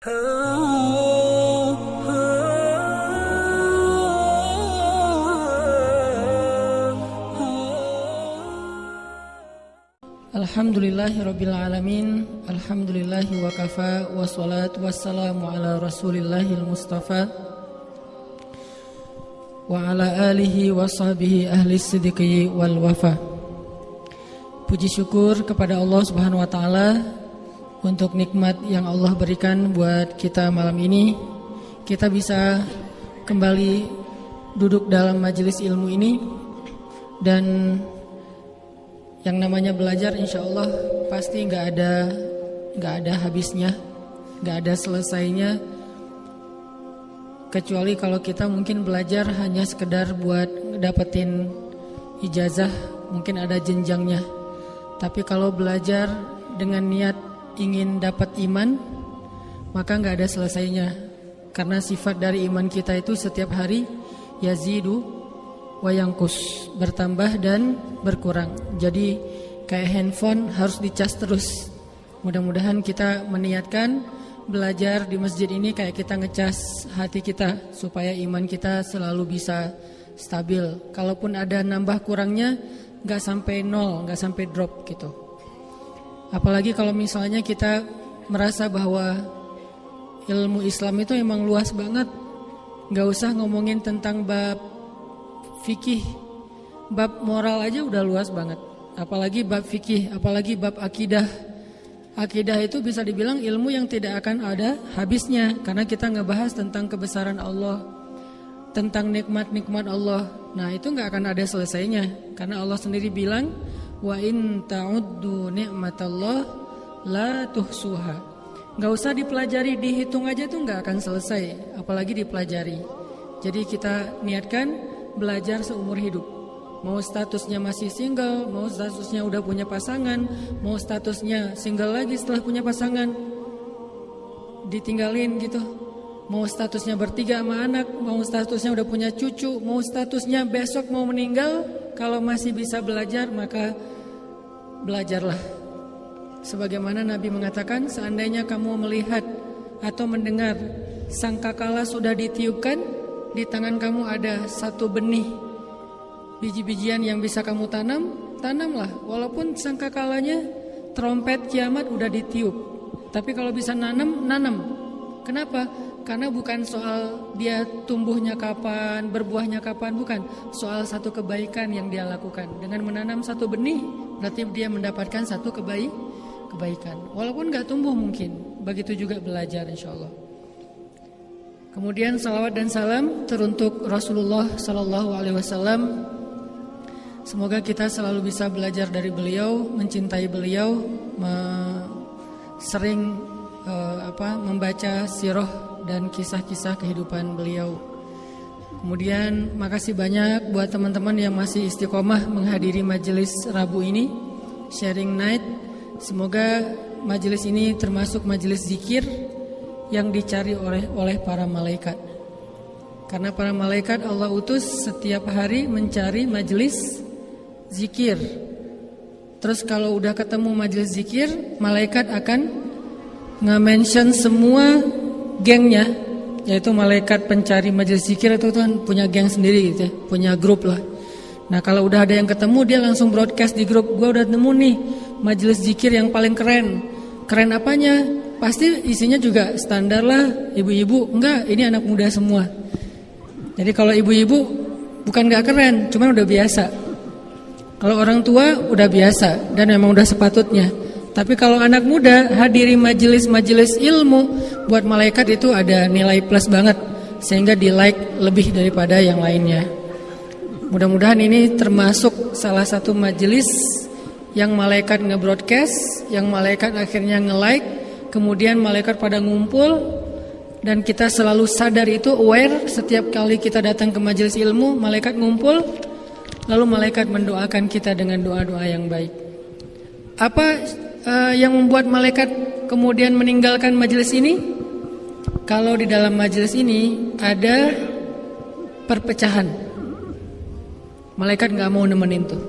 Alhamdulillahirabbil alamin. Alhamdulillahi wa kafa wassalatu wassalamu ala Rasulillahil Mustafa wa ala alihi wa sahbihi ahli sidqi wal wafa. Puji syukur kepada Allah Subhanahu wa taala untuk nikmat yang Allah berikan buat kita malam ini. Kita bisa kembali duduk dalam majelis ilmu ini, dan yang namanya belajar insya Allah pasti nggak ada habisnya, nggak ada selesainya. Kecuali kalau kita mungkin belajar hanya sekedar buat dapetin ijazah, mungkin ada jenjangnya. Tapi kalau belajar dengan niat ingin dapat iman, maka nggak ada selesainya. Karena sifat dari iman kita itu setiap hari yazidu wa yanqus, bertambah dan berkurang. Jadi kayak handphone harus dicas terus. Mudah-mudahan kita meniatkan belajar di masjid ini kayak kita ngecas hati kita supaya iman kita selalu bisa stabil. Kalaupun ada nambah kurangnya, gak sampai nol, gak sampai drop gitu. Apalagi kalau misalnya kita merasa bahwa ilmu Islam itu emang luas banget, gak usah ngomongin tentang bab fikih, bab moral aja udah luas banget. Apalagi bab fikih, apalagi bab akidah. Akidah itu bisa dibilang ilmu yang tidak akan ada habisnya, karena kita ngebahas tentang kebesaran Allah, tentang nikmat-nikmat Allah. Nah itu gak akan ada selesainya, karena Allah sendiri bilang, wa in ta'uddu ni'matallah la tuhsuha. Gak usah dipelajari, dihitung aja tuh gak akan selesai, apalagi dipelajari. Jadi kita niatkan belajar seumur hidup. Mau statusnya masih single, mau statusnya udah punya pasangan, mau statusnya single lagi setelah punya pasangan, ditinggalin gitu. Mau statusnya bertiga sama anak, mau statusnya udah punya cucu, mau statusnya besok mau meninggal, kalau masih bisa belajar maka belajarlah. Sebagaimana Nabi mengatakan, seandainya kamu melihat atau mendengar sangkakala sudah ditiupkan, di tangan kamu ada satu benih biji-bijian yang bisa kamu tanam, tanamlah. Walaupun sangkakalanya trompet kiamat udah ditiup, tapi kalau bisa nanam, nanam. Kenapa? Karena bukan soal dia tumbuhnya kapan, berbuahnya kapan, bukan. Soal satu kebaikan yang dia lakukan. Dengan menanam satu benih, berarti dia mendapatkan satu kebaikan. Walaupun gak tumbuh mungkin. Begitu juga belajar insya Allah. Kemudian salawat dan salam teruntuk Rasulullah Sallallahu Alaihi Wasallam. Semoga kita selalu bisa belajar dari beliau, mencintai beliau, sering membaca sirah dan kisah-kisah kehidupan beliau. Kemudian makasih banyak buat teman-teman yang masih istiqomah menghadiri majelis Rabu ini, sharing night. Semoga majelis ini termasuk majelis zikir yang dicari oleh para malaikat. Karena para malaikat Allah utus setiap hari mencari majelis zikir. Terus kalau udah ketemu majelis zikir, malaikat akan nge-mention semua gengnya, yaitu malaikat pencari majelis zikir itu kan punya geng sendiri gitu ya, punya grup lah. Nah kalau udah ada yang ketemu, dia langsung broadcast di grup, gua udah nemu nih majelis zikir yang paling keren. Keren apanya? Pasti isinya juga standar lah, ibu-ibu. Enggak, ini anak muda semua. Jadi kalau ibu-ibu bukan gak keren, cuman udah biasa. Kalau orang tua udah biasa dan memang udah sepatutnya. Tapi kalau anak muda hadiri majelis-majelis ilmu, buat malaikat itu ada nilai plus banget, sehingga di like lebih daripada yang lainnya. Mudah-mudahan ini termasuk salah satu majelis yang malaikat nge-broadcast, yang malaikat akhirnya nge-like, kemudian malaikat pada ngumpul, dan kita selalu sadar itu, aware setiap kali kita datang ke majelis ilmu, malaikat ngumpul, lalu malaikat mendoakan kita dengan doa-doa yang baik. Apa yang membuat malaikat kemudian meninggalkan majelis ini? Kalau di dalam majelis ini ada perpecahan, malaikat gak mau nemenin tuh.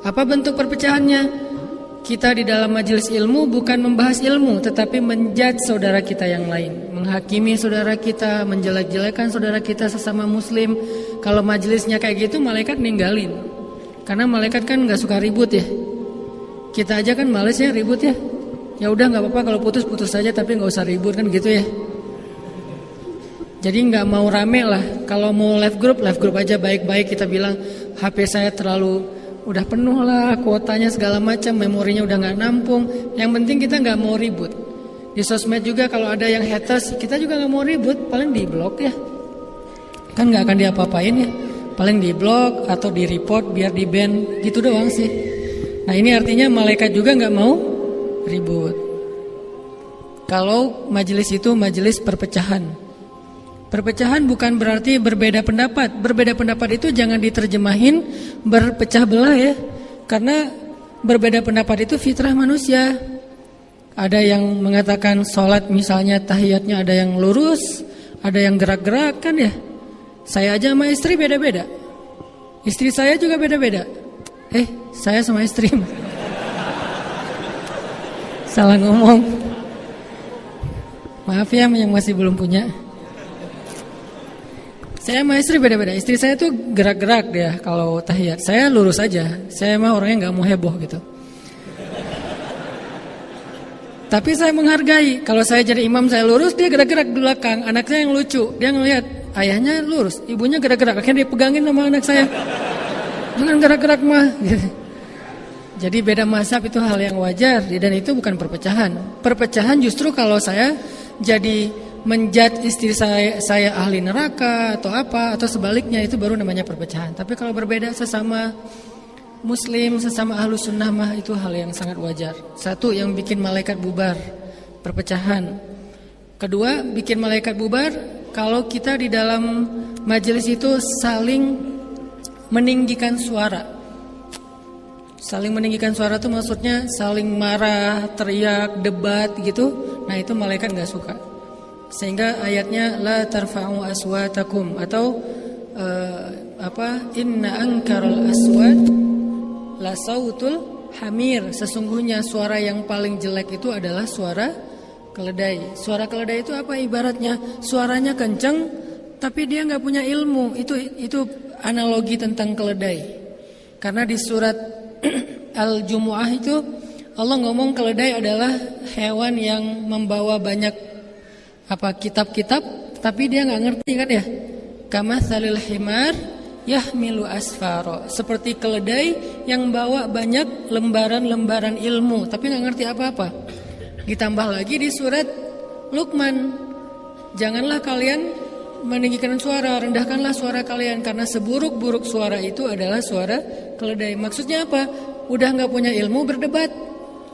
Apa bentuk perpecahannya? kita di dalam majelis ilmu bukan membahas ilmu, tetapi menjudge saudara kita yang lain, menghakimi saudara kita, menjelek-jelekan saudara kita sesama muslim. Kalau majelisnya kayak gitu, malaikat ninggalin. Karena malaikat kan nggak suka ribut ya. Kita aja kan males ya ribut ya. Ya udah nggak apa-apa kalau putus saja, tapi nggak usah ribut kan gitu ya. Jadi nggak mau rame lah. Kalau mau live group aja baik-baik. Kita bilang HP saya terlalu udah penuh lah, kuotanya segala macam, memorinya udah nggak nampung. Yang penting kita nggak mau ribut. Di sosmed juga kalau ada yang haters, kita juga nggak mau ribut, paling di blok ya. Kan nggak akan diapa-apain ya. Paling di blok atau di report biar di ban gitu doang sih. Nah ini artinya malaikat juga nggak mau ribut. Kalau majelis itu majelis perpecahan. Perpecahan bukan berarti berbeda pendapat. Berbeda pendapat itu jangan diterjemahin berpecah belah ya. Karena berbeda pendapat itu fitrah manusia. Ada yang mengatakan sholat misalnya tahiyatnya ada yang lurus, ada yang gerak-gerak kan ya. Saya aja sama istri beda-beda. Istri saya juga beda-beda. Saya sama istri salah ngomong. Maaf ya yang masih belum punya. Saya sama istri beda-beda. Istri saya tuh gerak-gerak dia kalau tahiyat. Saya lurus aja. Saya mah orangnya nggak mau heboh gitu. Tapi saya menghargai. Kalau saya jadi imam saya lurus, dia gerak-gerak di belakang. Anak saya yang lucu. Dia ngelihat ayahnya lurus, ibunya gerak-gerak. Akhirnya dia pegangin sama anak saya. Jangan gerak-gerak mah. Jadi beda mazhab itu hal yang wajar. Dan itu bukan perpecahan. Perpecahan justru kalau saya jadi menjudge istri saya ahli neraka atau apa, atau sebaliknya, itu baru namanya perpecahan. Tapi kalau berbeda sesama muslim, sesama ahlu sunnah mah itu hal yang sangat wajar. Satu yang bikin malaikat bubar, perpecahan. Kedua, bikin malaikat bubar kalau kita di dalam majelis itu saling meninggikan suara. Saling meninggikan suara itu maksudnya saling marah, teriak, debat gitu. Nah itu malaikat gak suka. Sehingga ayatnya la tarfa'u aswatakum atau inna ankaral aswat la sautul hamir. Sesungguhnya suara yang paling jelek itu adalah suara keledai. Suara keledai itu apa ibaratnya? Suaranya kenceng tapi dia nggak punya ilmu. Itu analogi tentang keledai. Karena di surat Al-Jumu'ah itu Allah ngomong keledai adalah hewan yang membawa banyak kitab-kitab, tapi dia nggak ngerti kan ya. Kamatsalil himar yahmilu asfaro. Seperti keledai yang bawa banyak lembaran-lembaran ilmu, tapi nggak ngerti apa-apa. Ditambah lagi di surat Luqman, janganlah kalian meninggikan suara, rendahkanlah suara kalian, karena seburuk-buruk suara itu adalah suara keledai. Maksudnya apa? Udah nggak punya ilmu berdebat.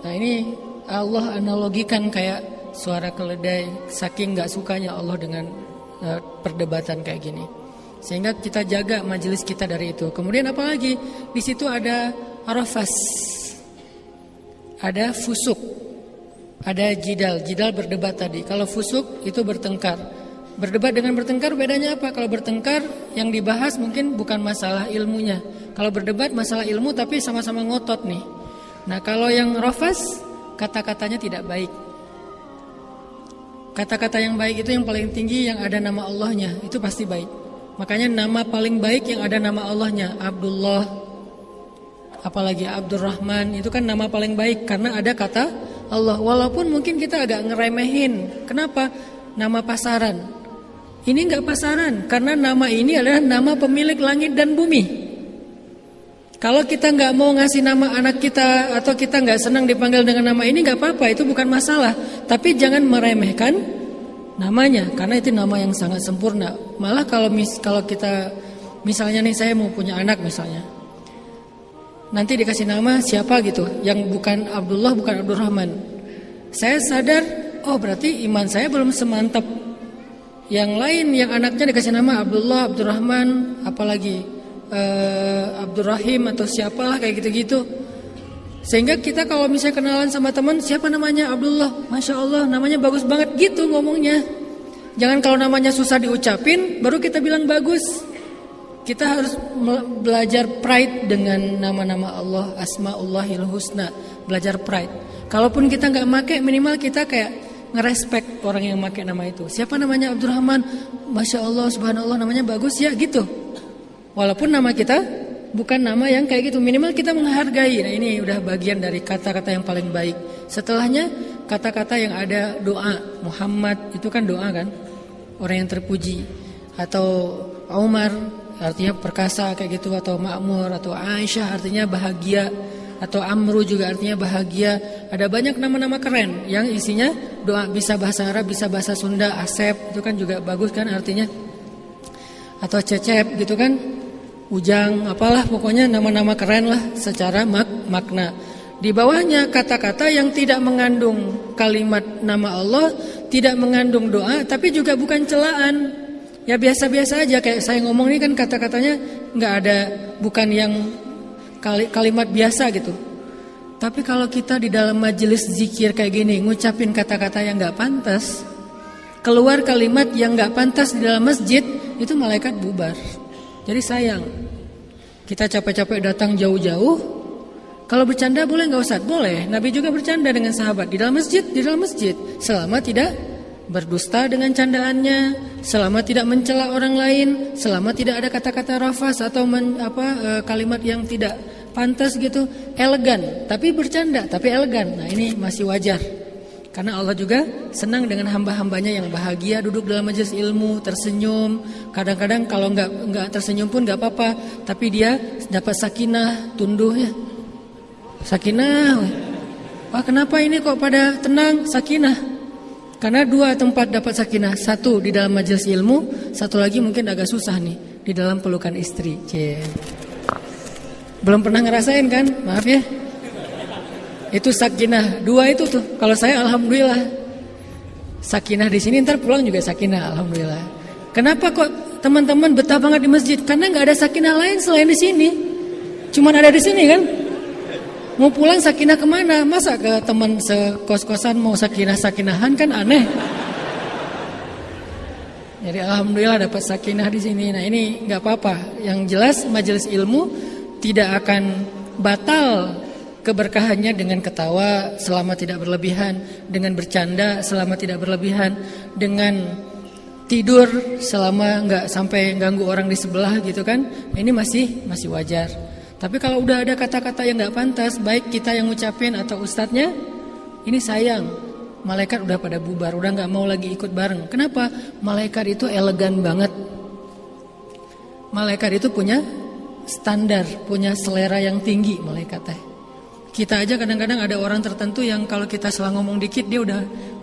Nah ini Allah analogikan kayak suara keledai, saking gak sukanya Allah dengan perdebatan kayak gini. Sehingga kita jaga majelis kita dari itu. Kemudian apa lagi? Di situ ada arafas, ada fusuk, ada jidal. Jidal berdebat tadi. Kalau fusuk itu bertengkar. Berdebat dengan bertengkar bedanya apa? Kalau bertengkar yang dibahas mungkin bukan masalah ilmunya. Kalau berdebat masalah ilmu tapi sama-sama ngotot nih. Nah kalau yang rafas, kata-katanya tidak baik. Kata-kata yang baik itu yang paling tinggi yang ada nama Allahnya, itu pasti baik. Makanya nama paling baik yang ada nama Allahnya, Abdullah, apalagi Abdurrahman, itu kan nama paling baik karena ada kata Allah. Walaupun mungkin kita agak ngeremehin. Kenapa? Nama pasaran. Ini enggak pasaran karena nama ini adalah nama pemilik langit dan bumi. Kalau kita nggak mau ngasih nama anak kita atau kita nggak senang dipanggil dengan nama ini nggak apa-apa, itu bukan masalah. Tapi jangan meremehkan namanya karena itu nama yang sangat sempurna. Malah kalau kita misalnya nih saya mau punya anak misalnya, nanti dikasih nama siapa gitu, yang bukan Abdullah bukan Abdurrahman, saya sadar oh berarti iman saya belum semantap yang lain yang anaknya dikasih nama Abdullah, Abdurrahman, apalagi Abdurrahim atau siapalah kayak gitu-gitu. Sehingga kita kalau misalnya kenalan sama teman, siapa namanya? Abdullah, Masya Allah namanya bagus banget gitu ngomongnya. Jangan kalau namanya susah diucapin baru kita bilang bagus. Kita harus belajar pride dengan nama-nama Allah, Asmaullahil Husna. belajar pride. Kalaupun kita nggak make, minimal kita kayak ngerespek orang yang make nama itu. Siapa namanya Abdurrahman? Masya Allah, subhanallah, namanya bagus ya gitu. Walaupun nama kita bukan nama yang kayak gitu, minimal kita menghargai. Nah ini udah bagian dari kata-kata yang paling baik. Setelahnya kata-kata yang ada doa. Muhammad itu kan doa kan, orang yang terpuji. Atau Umar artinya perkasa kayak gitu, atau makmur, atau Aisyah artinya bahagia, atau Amru juga artinya bahagia. Ada banyak nama-nama keren yang isinya doa, bisa bahasa Arab, bisa bahasa Sunda. Asep itu kan juga bagus kan artinya. Atau Cecep gitu kan, Ujang, apalah pokoknya nama-nama keren lah secara makna. Di bawahnya kata-kata yang tidak mengandung kalimat nama Allah, tidak mengandung doa, tapi juga bukan celaan. Ya biasa-biasa aja, kayak saya ngomong ini kan kata-katanya nggak ada, bukan yang kalimat biasa gitu. Tapi kalau kita di dalam majelis zikir kayak gini ngucapin kata-kata yang nggak pantas, keluar kalimat yang nggak pantas di dalam masjid, itu malaikat bubar. Jadi sayang, kita capek-capek datang jauh-jauh. Kalau bercanda boleh nggak Ustaz? Boleh. Nabi juga bercanda dengan sahabat di dalam masjid, selama tidak berdusta dengan candaannya, selama tidak mencela orang lain, selama tidak ada kata-kata rafas atau kalimat yang tidak pantas gitu, elegan, tapi bercanda, tapi elegan. Nah ini masih wajar, karena Allah juga senang dengan hamba-hambanya yang bahagia duduk dalam majelis ilmu, tersenyum. Kadang-kadang kalau nggak tersenyum pun nggak apa-apa, tapi dia dapat sakinah, tunduh ya, sakinah. Wah kenapa ini kok pada tenang? Sakinah. Karena dua tempat dapat sakinah, satu di dalam majelis ilmu, satu lagi mungkin agak susah nih di dalam pelukan istri. Belum pernah ngerasain kan? Maaf ya. Itu sakinah, dua itu tuh. Kalau saya alhamdulillah sakinah di sini, ntar pulang juga sakinah, alhamdulillah. Kenapa kok teman-teman betah banget di masjid? Karena nggak ada sakinah lain selain di sini. Cuman ada di sini kan? Mau pulang sakinah kemana? Masa ke teman sekos-kosan mau sakinah-sakinahan, kan aneh. Jadi alhamdulillah dapat sakinah di sini. Nah ini nggak apa-apa. Yang jelas majelis ilmu tidak akan batal keberkahannya dengan ketawa selama tidak berlebihan, dengan bercanda selama tidak berlebihan, dengan tidur selama nggak sampai ganggu orang di sebelah gitu kan. Ini masih wajar. Tapi kalau udah ada kata-kata yang nggak pantas, baik kita yang ngucapin atau ustadznya, ini sayang. Malaikat udah pada bubar, udah nggak mau lagi ikut bareng. Kenapa? Malaikat itu elegan banget. Malaikat itu punya standar, punya selera yang tinggi malaikat teh. Kita aja kadang-kadang ada orang tertentu yang kalau kita salah ngomong dikit dia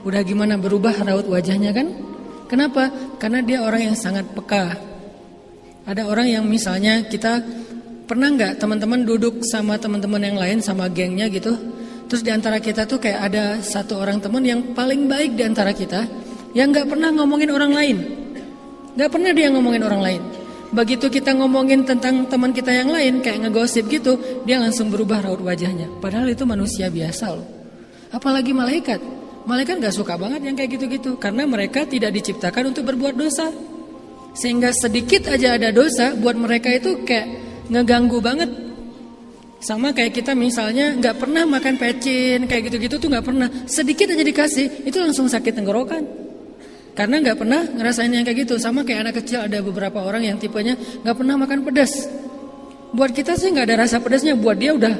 udah gimana berubah raut wajahnya kan? Kenapa? Karena dia orang yang sangat peka. Ada orang yang misalnya kita pernah nggak teman-teman duduk sama teman-teman yang lain, sama gengnya gitu, terus diantara kita tuh kayak ada satu orang teman yang paling baik diantara kita, yang nggak pernah ngomongin orang lain, nggak pernah dia ngomongin orang lain. Begitu kita ngomongin tentang teman kita yang lain, kayak ngegosip gitu, dia langsung berubah raut wajahnya. Padahal itu manusia biasa loh. Apalagi malaikat. Malaikat nggak suka banget yang kayak gitu-gitu, karena mereka tidak diciptakan untuk berbuat dosa. Sehingga sedikit aja ada dosa, buat mereka itu kayak ngeganggu banget. Sama kayak kita misalnya nggak pernah makan pecin kayak gitu-gitu tuh nggak pernah, sedikit aja dikasih itu langsung sakit tenggorokan karena nggak pernah ngerasain yang kayak gitu. Sama kayak anak kecil, ada beberapa orang yang tipenya nggak pernah makan pedas. Buat kita sih nggak ada rasa pedasnya, buat dia udah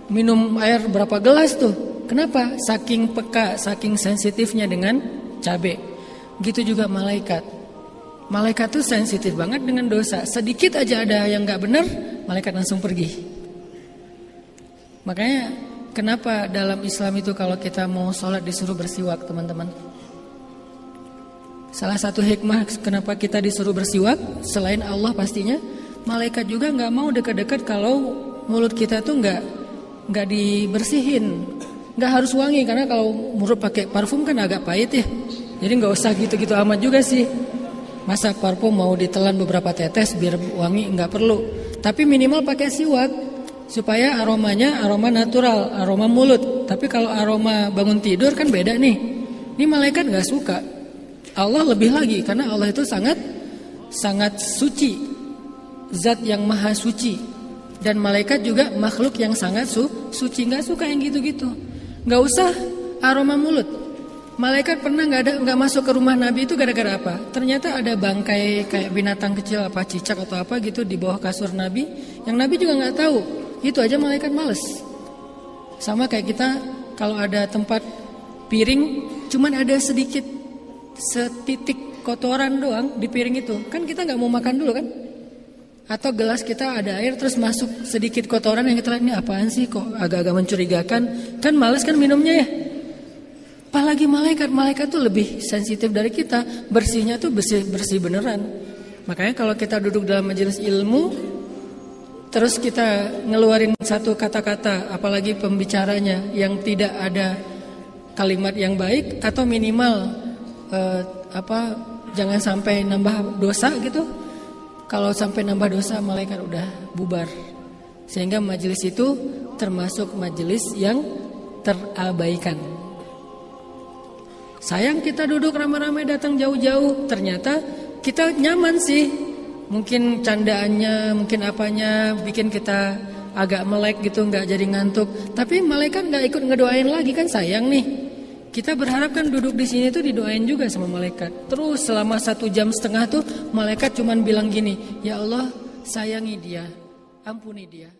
minum air berapa gelas tuh. Kenapa? Saking peka, saking sensitifnya dengan cabai. Gitu juga malaikat. Malaikat tuh sensitif banget dengan dosa. Sedikit aja ada yang gak benar, malaikat langsung pergi. Makanya kenapa dalam Islam itu kalau kita mau sholat disuruh bersiwak teman-teman. Salah satu hikmah kenapa kita disuruh bersiwak, selain Allah pastinya, malaikat juga gak mau dekat-dekat kalau mulut kita tuh gak dibersihin. Gak harus wangi, karena kalau mulut pakai parfum kan agak pahit ya. Jadi gak usah gitu-gitu amat juga sih. Masa parfum mau ditelan beberapa tetes biar wangi, nggak perlu. Tapi minimal pakai siwak supaya aromanya aroma natural, aroma mulut. Tapi kalau aroma bangun tidur kan beda nih. Ini malaikat nggak suka. Allah lebih lagi, karena Allah itu sangat suci, zat yang maha suci. Dan malaikat juga makhluk yang sangat suci, nggak suka yang gitu-gitu. Nggak usah aroma mulut. Malaikat pernah nggak masuk ke rumah Nabi itu gara-gara apa? Ternyata ada bangkai kayak binatang kecil, apa cicak atau apa gitu di bawah kasur Nabi, yang Nabi juga nggak tahu. Itu aja malaikat males. Sama kayak kita kalau ada tempat piring, cuman ada sedikit setitik kotoran doang di piring itu, kan kita nggak mau makan dulu kan? Atau gelas kita ada air terus masuk sedikit kotoran yang kita lihat, ini apaan sih kok agak-agak mencurigakan, kan males kan minumnya ya. Apalagi malaikat tuh lebih sensitif dari kita, bersihnya tuh bersih beneran. Makanya kalau kita duduk dalam majelis ilmu, terus kita ngeluarin satu kata-kata, apalagi pembicaranya yang tidak ada kalimat yang baik atau minimal jangan sampai nambah dosa gitu. Kalau sampai nambah dosa, malaikat udah bubar. Sehingga majelis itu termasuk majelis yang terabaikan. Sayang kita duduk ramai-ramai datang jauh-jauh, ternyata kita nyaman sih. Mungkin candaannya, mungkin apanya bikin kita agak melek gitu, nggak jadi ngantuk. Tapi malaikat nggak ikut ngedoain lagi kan, sayang nih. Kita berharap kan duduk di sini tuh didoain juga sama malaikat. Terus selama 1,5 jam tuh malaikat cuman bilang gini, ya Allah sayangi dia, ampuni dia.